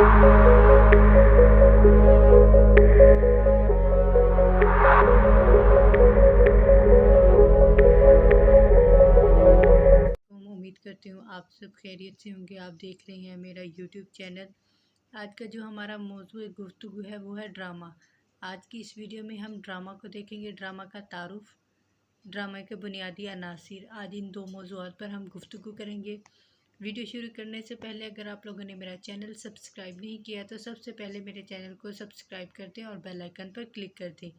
उम्मीद करती हूँ आप सब खैरियत से होंगे। आप देख रहे हैं मेरा यूट्यूब चैनल। आज का जो हमारा मौजूद गुफ्तगू है वो है ड्रामा। आज की इस वीडियो में हम ड्रामा को देखेंगे, ड्रामा का तारुफ, ड्रामा के बुनियादी अनासिर। आज इन दो मौज़ूआत पर हम गुफ्तगू करेंगे। वीडियो शुरू करने से पहले अगर आप लोगों ने मेरा चैनल सब्सक्राइब नहीं किया तो सबसे पहले मेरे चैनल को सब्सक्राइब कर दें और बेल आइकन पर क्लिक कर दें,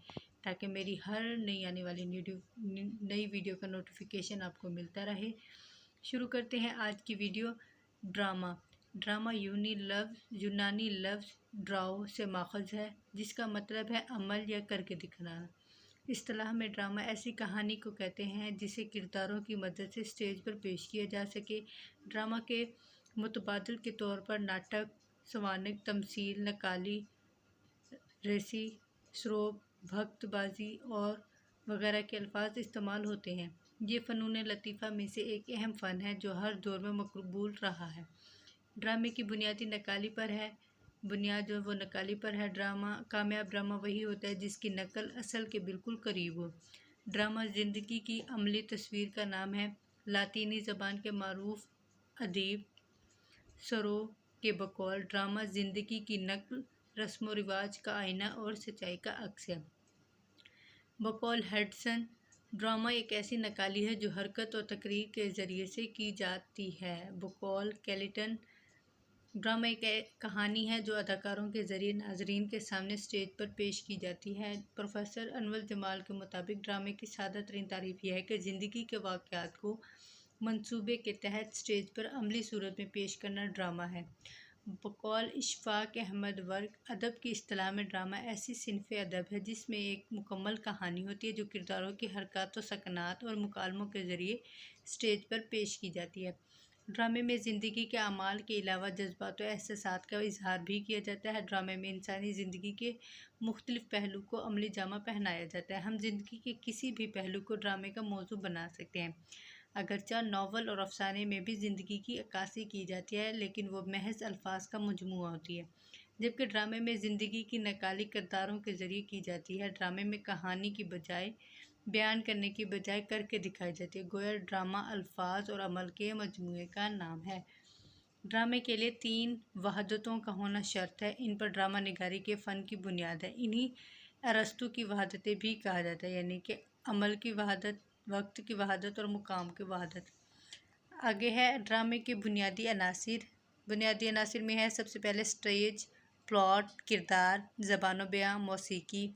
ताकि मेरी हर नई आने वाली नई वीडियो का नोटिफिकेशन आपको मिलता रहे। शुरू करते हैं आज की वीडियो। ड्रामा। ड्रामा यूनानी लफ्ज़ ड्राओ से माखज़ है, जिसका मतलब है अमल या करके दिखाना। इस्तिलाह में ड्रामा ऐसी कहानी को कहते हैं जिसे किरदारों की मदद से स्टेज पर पेश किया जा सके। ड्रामा के मुतबादिल के तौर पर नाटक, सवानिक, तमसील, नकाली, रेसी, सरोब, भक्तबाजी और वगैरह के अल्फाज इस्तेमाल होते हैं। ये फ़नून लतीफ़ा में से एक अहम फ़न है जो हर दौर में मकबूल रहा है। ड्रामे की बुनियादी नकाली पर है बुनियाद जो वो नकाली पर है। कामयाब ड्रामा वही होता है जिसकी नकल असल के बिल्कुल करीब हो। ड्रामा ज़िंदगी की अमली तस्वीर का नाम है। लातीनी ज़बान के मारूफ अदीब सरो के बकौल ड्रामा ज़िंदगी की नकल, रस्म व रिवाज का आईना और सच्चाई का अक्स है। बकौल हडसन, ड्रामा एक ऐसी नकाली है जो हरकत और तकरीर के ज़रिए से की जाती है। बकौल कैलिटन, ड्रामा एक कहानी है जो अदाकारों के ज़रिए नाजरीन के सामने स्टेज पर पेश की जाती है। प्रोफेसर अनवर जमाल के मुताबिक ड्रामे की सादा तरीन तारीफ़ यह है कि ज़िंदगी के वाक़यात को मंसूबे के तहत स्टेज पर अमली सूरत में पेश करना ड्रामा है। बकौल इशफाक अहमद वर्क, अदब की इस्तिलाह में ड्रामा ऐसी सिनफ़ अदब है जिसमें एक मुकम्मल कहानी होती है जो किरदारों की हरकत व सकनात और मुकालमों के ज़रिए स्टेज पर पेश की जाती है। ड्रामे में ज़िंदगी के अमाल के अलावा जज्बात और एहसासात का इजहार भी किया जाता है। ड्रामे में इंसानी ज़िंदगी के मुख्तलिफ़ पहलू को अमली जामा पहनाया जाता है। हम ज़िंदगी के किसी भी पहलू को ड्रामे का मौजू बना सकते हैं। अगरचे नावल और अफसाने में भी ज़िंदगी की अक्कासी की जाती है, लेकिन वो महज अल्फाज का मजमूआ होती है, जबकि ड्रामे में ज़िंदगी की नकाली किरदारों के ज़रिए की जाती है। ड्रामे में कहानी की बजाय बयान करने की बजाय करके दिखाई जाती है। गोया ड्रामा अल्फाज और अमल के मजमूए का नाम है। ड्रामे के लिए 3 वहदतों का होना शर्त है। इन पर ड्रामा निगारी के फ़न की बुनियाद है। इन्हीं अरस्तू की वहदतें भी कहा जाता है, यानी कि अमल की वहदत, वक्त की वहदत और मुकाम की वहदत। आगे है ड्रामे के बुनियादी अनासिर। बुनियादी अनासिर में है सबसे पहले स्टेज, प्लॉट, किरदार, ज़बान बयां, मौसीकी,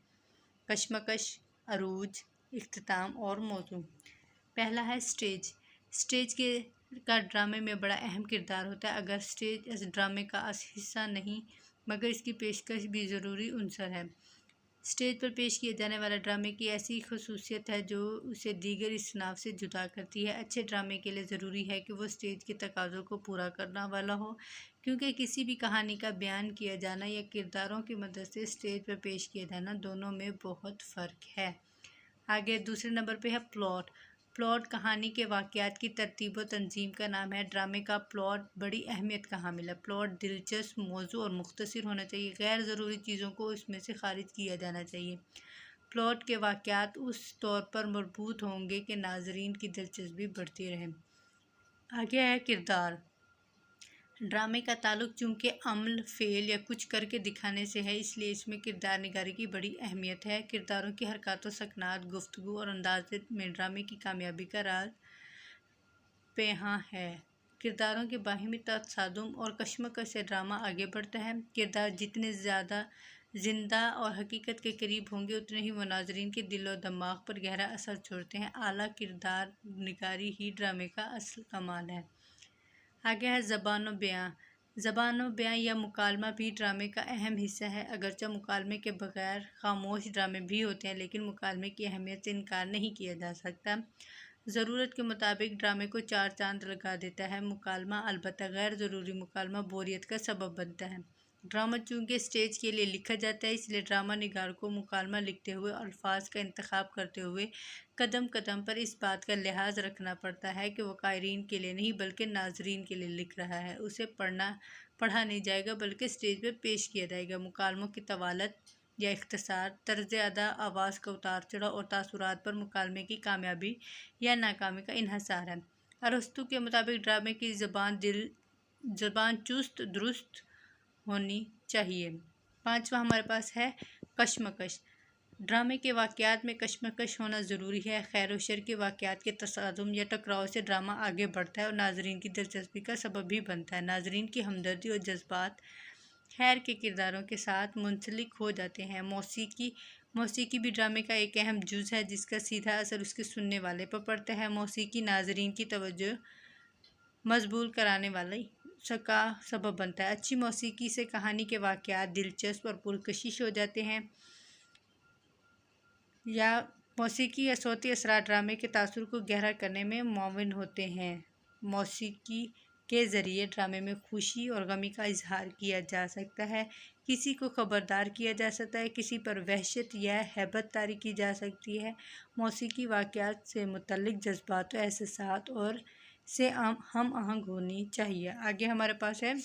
कशमकश, अरूज, इख्तिताम और मौजू। पहला है स्टेज। स्टेज का ड्रामे में बड़ा अहम किरदार होता है। अगर स्टेज इस ड्रामे का हिस्सा नहीं मगर इसकी पेशकश भी ज़रूरी उनसर है। स्टेज पर पेश किए जाने वाला ड्रामे की ऐसी खसूसियत है जो उसे दीगर इसनाफ से जुदा करती है। अच्छे ड्रामे के लिए ज़रूरी है कि वो स्टेज के तकाज़ों को पूरा करने वाला हो, क्योंकि किसी भी कहानी का बयान किया जाना या किरदारों की मदद से स्टेज पर पेश किया जाना, दोनों में बहुत फ़र्क है। आगे दूसरे नंबर पे है प्लॉट। प्लॉट कहानी के वाक़यात की तरतीब व तंजीम का नाम है। ड्रामे का प्लॉट बड़ी अहमियत का हामिल है। प्लॉट दिलचस्प, मौजू और मुख्तसर होना चाहिए। गैर ज़रूरी चीज़ों को इसमें से खारिज किया जाना चाहिए। प्लॉट के वाक़यात उस तौर पर मरबूत होंगे कि नाजरीन की दिलचस्पी बढ़ती रहे। आगे है किरदार। ड्रामे का ताल्लुक चूँकि अमल, फ़ेल या कुछ करके दिखाने से है, इसलिए इसमें किरदार निगारी की बड़ी अहमियत है। किरदारों की हरकत व सकनात, गुफ्तगू और अंदाज़ में ड्रामे की कामयाबी का राज यहाँ है। किरदारों के बाहिमी तसादुम और कशमकश से ड्रामा आगे बढ़ता है। किरदार जितने ज़्यादा जिंदा और हकीकत के करीब होंगे उतने ही वो नाजरीन के दिल और दिमाग पर गहरा असर छोड़ते हैं। आला किरदार निगारी ही ड्रामे का असल कमाल है। आगे है ज़बान बयां। ज़बान बयां या मुकालमा भी ड्रामे का अहम हिस्सा है। अगरचे मुकालमे के बगैर खामोश ड्रामे भी होते हैं, लेकिन मुकालमे की अहमियत से इनकार नहीं किया जा सकता। ज़रूरत के मुताबिक ड्रामे को 4 चांद लगा देता है मुकालमा, अलबत्ता गैर ज़रूरी मुकालमा बोरियत का सबब बनता है। ड्रामा चूँकि स्टेज के लिए लिखा जाता है, इसलिए ड्रामा निगार को मुकालमा लिखते हुए अल्फाज का इंतखाब करते हुए कदम कदम पर इस बात का लिहाज रखना पड़ता है कि वह कायरीन के लिए नहीं बल्कि नाजरीन के लिए लिख रहा है। उसे पढ़ा नहीं जाएगा बल्कि स्टेज पर पेश किया जाएगा। मुकालमों की तवालत या इख्तिसार, तर्ज अदा, आवाज़ का उतार चढ़ाव और तासुरात पर मुकालमे की कामयाबी या नाकामी का इन्हसार है। अरस्तु के मुताबिक ड्रामे की ज़बान चुस्त दुरुस्त होनी चाहिए। पांचवा हमारे पास है कशमकश। ड्रामे के वाक़यात में कशमकश होना ज़रूरी है। खैर व शर के वाक़यात के तसादुम या टकराव से ड्रामा आगे बढ़ता है और नाजरीन की दिलचस्पी का सबब भी बनता है। नाजरीन की हमदर्दी और जज्बात खैर के किरदारों के साथ मुंसलिक हो जाते हैं। मौसीकी भी ड्रामे का एक अहम जुज़ है, जिसका सीधा असर उसके सुनने वाले पर पड़ता है। मौसीकी नाजरीन की तवज्जो मजबूर कराने वाली का सबब बनता है। अच्छी मौसीकी से कहानी के वाक़यात दिलचस्प और पुरकशिश हो जाते हैं। या मौसीकी या सौती असरात ड्रामे के तासुर को गहरा करने में मुआविन होते हैं। मौसीकी के ज़रिए ड्रामे में खुशी और गमी का इजहार किया जा सकता है, किसी को खबरदार किया जा सकता है, किसी पर वहशत या हैबत तारी की जा सकती है। मौसीकी वाक़यात से मुतल्लिक़ जज्बात व एहसासात और से हम आहंग होनी चाहिए। आगे हमारे पास है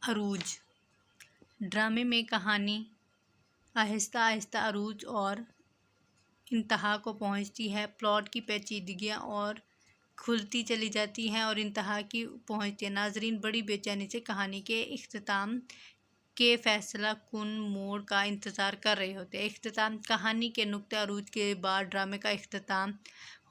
अरूज। ड्रामे में कहानी आहिस्ता आहिस्ता अरूज और इंतहा को पहुंचती है। प्लॉट की पेचीदगियाँ और खुलती चली जाती हैं और इंतहा की पहुंचती है। नाजरीन बड़ी बेचैनी से कहानी के इख्तिताम के फैसला कुन मोड़ का इंतज़ार कर रहे होते हैं। इख्तिताम कहानी के नुक्ते अरूज के बाद ड्रामे का इख्तिताम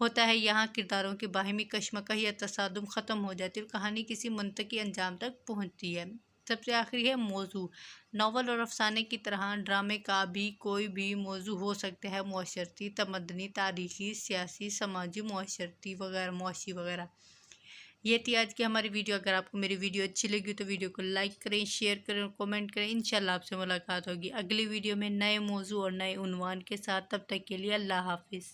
होता है। यहाँ किरदारों की बाहिमी कशमकश या तसादुम ख़त्म हो जाती है और कहानी किसी मुंतकी अंजाम तक पहुँचती है। सबसे आखिरी है मौजू। नावल और अफसाने की तरह ड्रामे का भी कोई भी मौजू हो सकता है, मुआशरती, तमद्दनी, तारीख़ी, सियासी, समाजी, मुआशरती वगैरह, मुआशी वगैरह। ये थी आज की हमारी वीडियो। अगर आपको मेरी वीडियो अच्छी लगी तो वीडियो को लाइक करें, शेयर करें और कमेंट करें। इंशाल्लाह आपसे मुलाकात होगी अगली वीडियो में नए मौजू और नए उन्वान के साथ। तब तक के लिए अल्लाह हाफिज़।